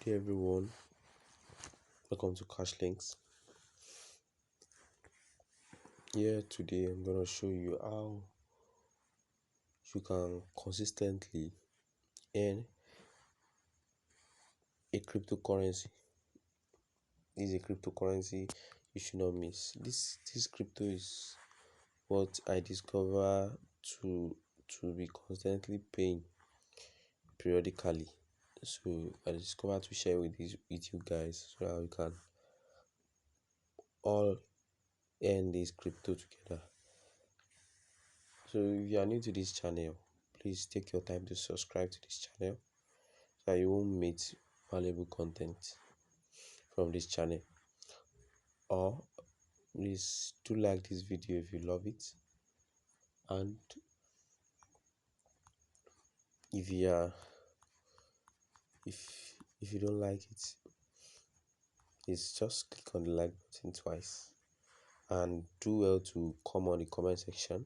Hey everyone, welcome to Cash Links. Today I'm gonna show you how you can consistently earn a cryptocurrency. This is a cryptocurrency you should not miss. This crypto is what I discover to be constantly paying periodically. So I discovered to share with you guys so that we can all earn this crypto together. So if you are new to this channel, please take your time to subscribe to this channel so that you won't miss valuable content from this channel. Or please do like this video if you love it, and if you are if you don't like it, please just click on the like button twice, and do well to come on the comment section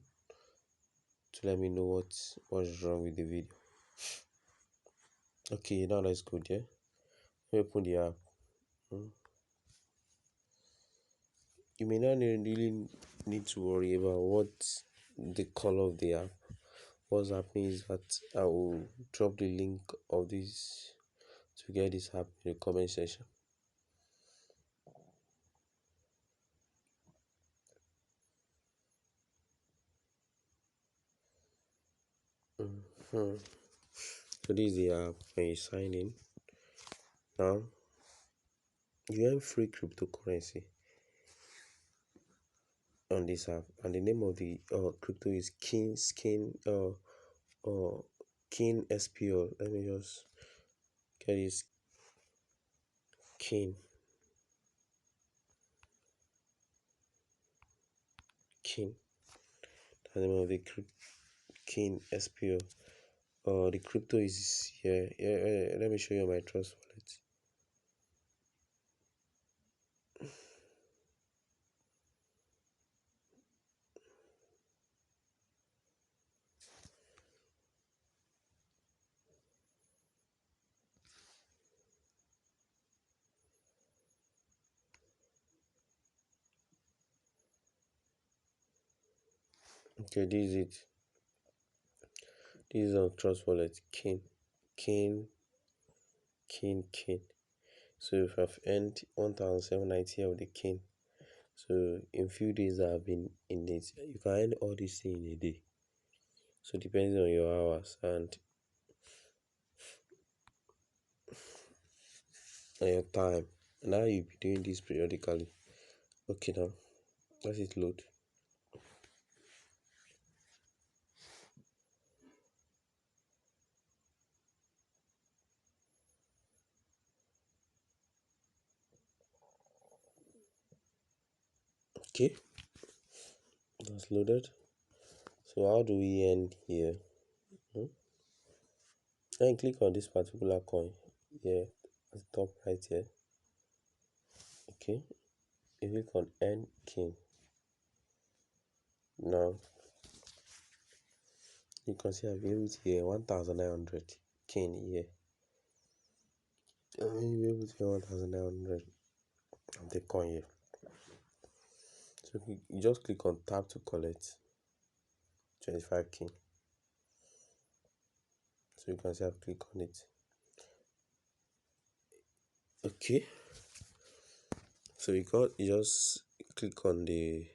to let me know what's wrong with the video. Okay, now let's go there. Open the app. You may not really need to worry about what the color of the app. What's happening is that I will drop the link of this to get this app in the comment section. So this is the app. When you sign in, now you earn free cryptocurrency on this app, and the name of the crypto is King SPL. Let me just get this King that's the name of the King SPL. The crypto is here. Let me show you my trust wallet. Okay, this is it. This is our trust wallet, King. So if I've earned 1,790 of the King, so in few days I've been in it. You can earn all this thing in a day. So depending on your hours and your time, and now you'll be doing this periodically. Okay, now let it load. Okay, that's loaded. So how do we end here? Then click on this particular coin here at the top right here. Okay, you click on Earn King. Now you can see I've been able to get 1,900 King here. I'm able to get 1,900 of the coin here. So you just click on tap to collect 25 King. So you can see I've clicked on it. Okay, so you just click on the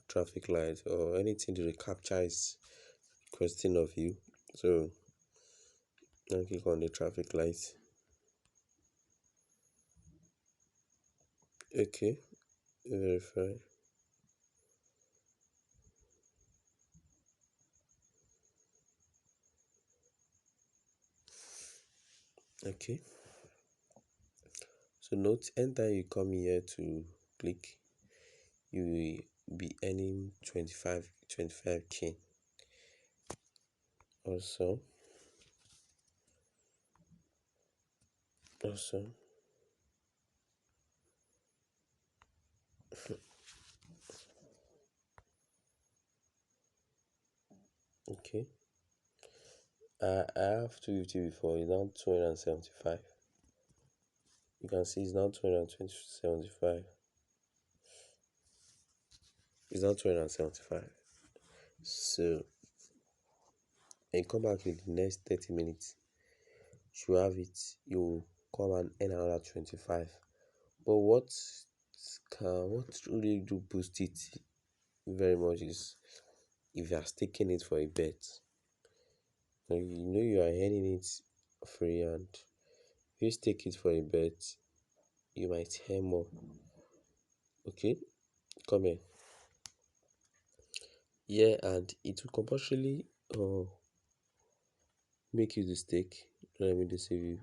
traffic light or anything the capture is requesting of you. So now click on the traffic light. Okay, verify. Okay, so note anytime you come here to click, you will be earning 25K. Also okay, I have 250 before. It's now 275. You can see it's now 275. It's now 275. So when you come back in the next 30 minutes, you have it. You come and earn another 25. But what really do boost it very much is if you are staking it for a bet. Now you know you are earning it free, and if you stake it for a bet, you might earn more. Okay, come here. Yeah, and it will compulsorily make you the stake. Let me deceive you.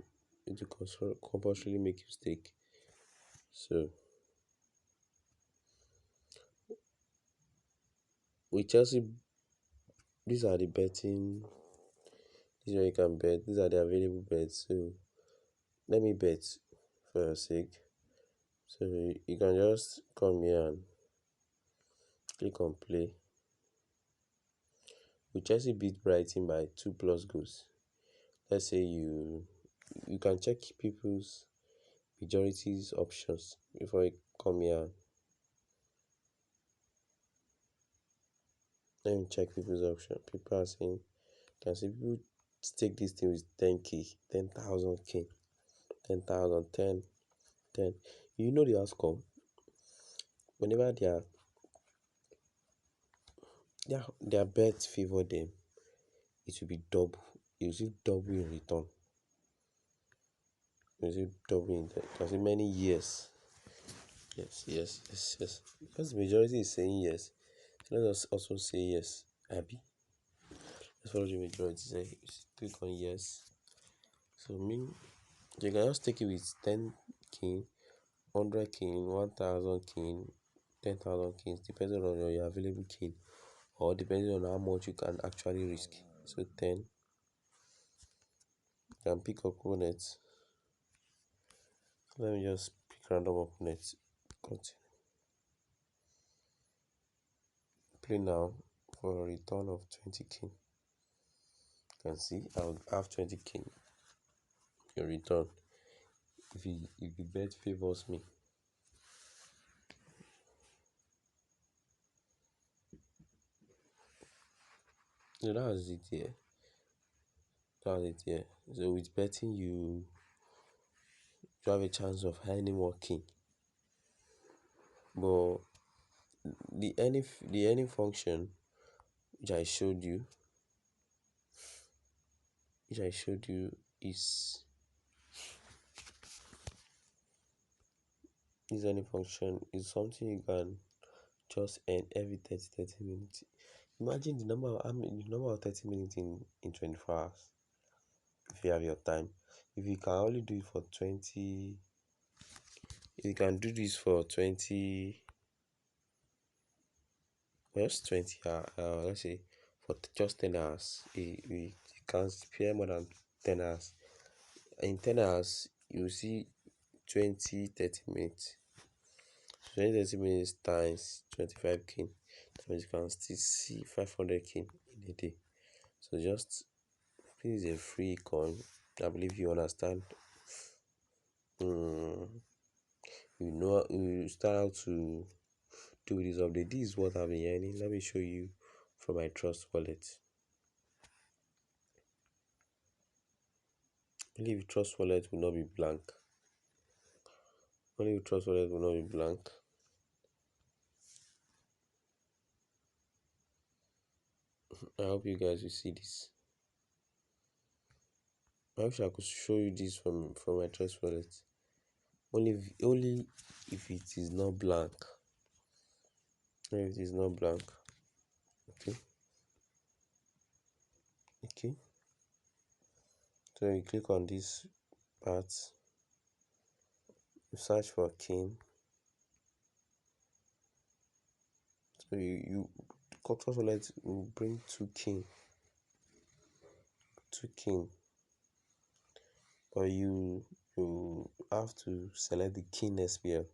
It will compulsorily make you stake. So with Chelsea, these are the betting. This is where you can bet. These are the available bets. So let me bet for your sake. So you can just come here and click on play. With Chelsea beat Brighton by 2+ goals. Let's say you can check people's majorities options before you come here. And let me check people's option. People are saying, can see people stake this thing with 10k, 10,000k, 10,000, 10, 10. You know the outcome. Whenever their bets favor them, it will be double. You will see double in return. You will see double in that. You can see many years. Yes. Because the majority is saying yes. So let us also say yes. Abby. Let's follow the majority. Say click on yes. So mean you can just take it with 10 king, 100 king, 1,000 king, 10,000 kings, depending on your available king, or depending on how much you can actually risk. So 10, you can pick opponents. Let me just pick random opponents. Continue. Play now for a return of 20 king. You can see I'll have 20 king. Your return. If the bet favors me. So that's it here. So with betting you have a chance of earning more king. But the earning function which I showed you is this earning function is something you can just earn every 30 minutes. Imagine the number of 30 minutes in 24 hours if you have your time. If you can only do it for 20, if you can do this for 20, just 20 hours, let's say for just 10 hours, you can spare more than 10 hours. In 10 hours, you see 20, 30 minutes. 20, 30 minutes times 25k. That means you can still see 500k in a day. So just, this is a free coin. I believe you understand. You start out to do this update. This is what I've been earning. Let me show you from my trust wallet. Only if trust wallet will not be blank. Only if trust wallet will not be blank. I hope you guys will see this. I wish I could show you this from my trust wallet. Only if it is not blank. Only if it is not blank. Okay. So you click on this part. You search for king. So you trust wallet will bring two king. But you have to select the king SPL.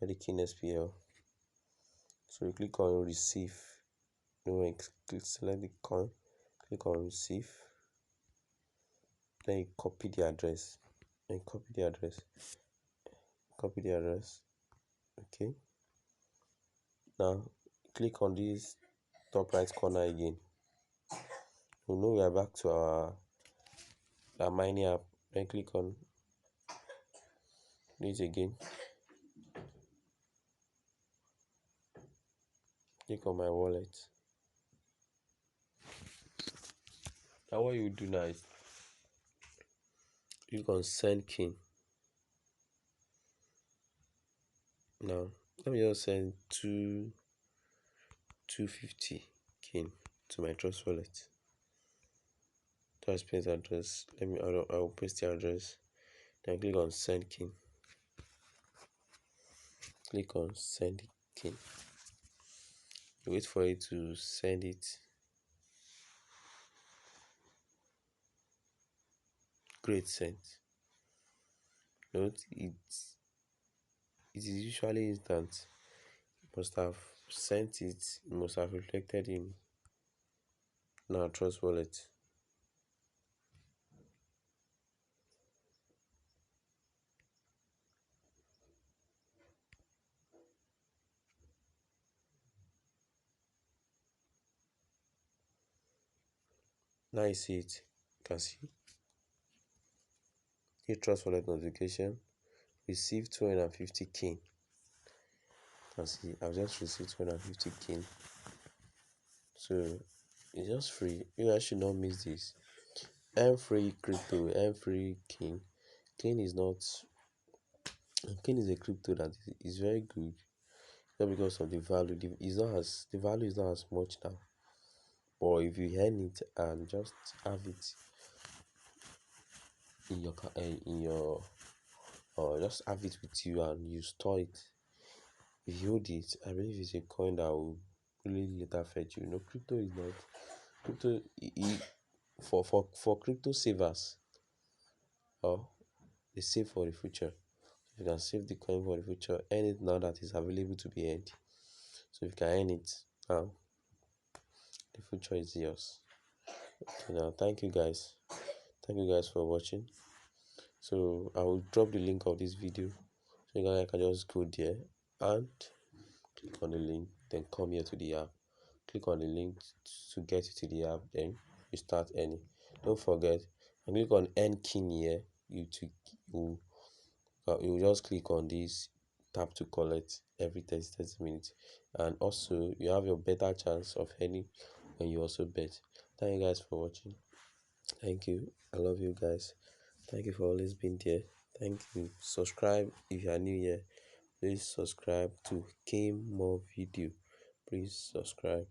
The king SPL. So you click on receive. Select the coin, click on receive. then you copy the address, then copy the address. Okay, now click on this top right corner again. You know we are back to our mining app. Then click on this again. Click on my wallet. Now what you do now is click on send kin. Now let me just send 250 kin to my trust wallet. Trust paste address. I'll paste the address. Then click on send kin. Click on send kin. Wait for it to send it. Great, sent. Note it is usually instant. You must have sent it. It must have reflected in our trust wallet. Now you see it. You can see your trust wallet notification. Receive 250 kin. You can see I've just received 250 kin. So it's just free. You guys should not miss this. Earn free crypto, earn free kin. Kin is not kin is a crypto that is very good. Not because of the value. The value is not as much now. But if you earn it and just have it in your or just have it with you and you store it, if you hold it, I believe it's a coin that will really later fetch you. Crypto is not crypto for crypto savers, or they save for the future. You can save the coin for the future, earn it now that it's available to be earned. So if you can earn it now, the future is yours. Okay, now thank you guys. Thank you guys for watching. So I will drop the link of this video so you guys can just go there and click on the link, then come here to the app. Click on the link to get you to the app, then you start earning. Don't forget, and click on earn kin here. You just click on this, tap to collect every 30 minutes, and also you have your better chance of earning when you also bet. Thank you guys for watching. Thank you. I love you guys. Thank you for always being there. Thank you. Subscribe if you are new here. Please subscribe to gain more video. Please subscribe.